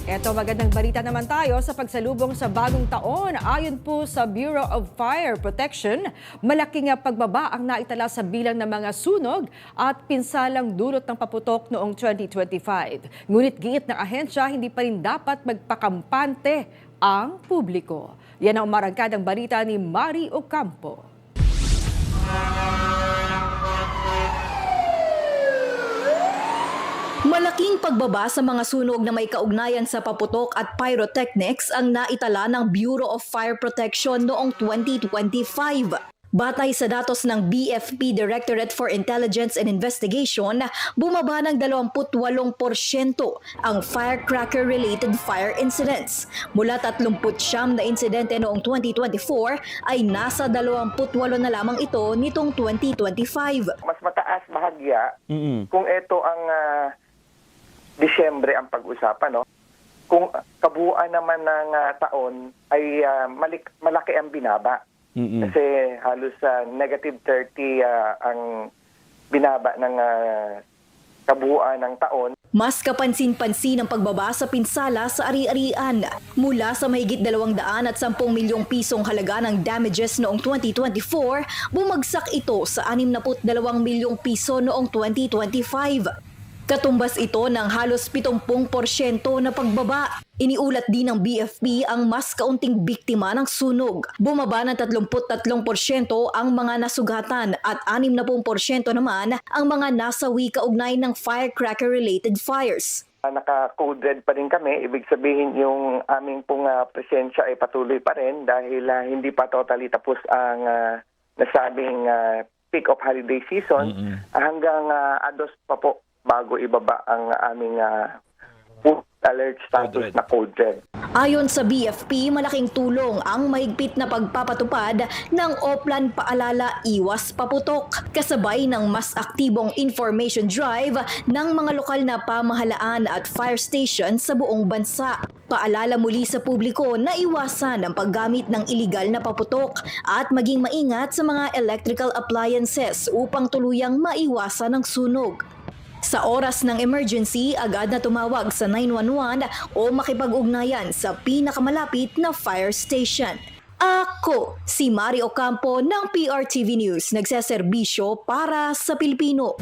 Eto, magandang balita naman tayo sa pagsalubong sa bagong taon. Ayon po sa Bureau of Fire Protection, malaking pagbaba ang naitala sa bilang ng mga sunog at pinsalang dulot ng paputok noong 2025. Ngunit giit ng ahensya, hindi pa rin dapat magpakampante ang publiko. Yan ang umarangkadang balita ni Mari Ocampo. Malaking pagbaba sa mga sunog na may kaugnayan sa paputok at pyrotechnics ang naitala ng Bureau of Fire Protection noong 2025. Batay sa datos ng BFP Directorate for Intelligence and Investigation, bumaba ng 28% ang firecracker-related fire incidents. Mula 39 na insidente noong 2024 ay nasa 28 na lamang ito nitong 2025. Mas mataas bahagya kung ito ang Disyembre ang pag-usapan, no? Kung kabuuan naman ng taon ay malaki ang binaba. Kasi halos negative 30 ang binaba ng kabuuan ng taon. Mas kapansin-pansin ang pagbaba sa pinsala sa ari-arian. Mula sa mahigit 210 milyong pisong halaga ng damages noong 2024, bumagsak ito sa 62 milyong piso noong 2025. Katumbas ito ng halos 70% na pagbaba. Iniulat din ng BFP ang mas kaunting biktima ng sunog. Bumaba ng 33% ang mga nasugatan at 60% naman ang mga nasawi kaugnay ng firecracker-related fires. Naka-code red pa rin kami. Ibig sabihin yung aming pong presensya ay patuloy pa rin dahil hindi pa totally tapos ang nasabing peak of holiday season. Hanggang ados pa po bago ibaba ang aming food alert status na code red. Ayon sa BFP, malaking tulong ang mahigpit na pagpapatupad ng Oplan Paalala Iwas Paputok, kasabay ng mas aktibong information drive ng mga lokal na pamahalaan at fire station sa buong bansa. Paalala muli sa publiko na iwasan ang paggamit ng iligal na paputok at maging maingat sa mga electrical appliances upang tuluyang maiwasan ang sunog. Sa oras ng emergency, agad na tumawag sa 911 o makipag-ugnayan sa pinakamalapit na fire station. Ako, si Mari Ocampo ng PRTV News, nagseserbisyo para sa Pilipino.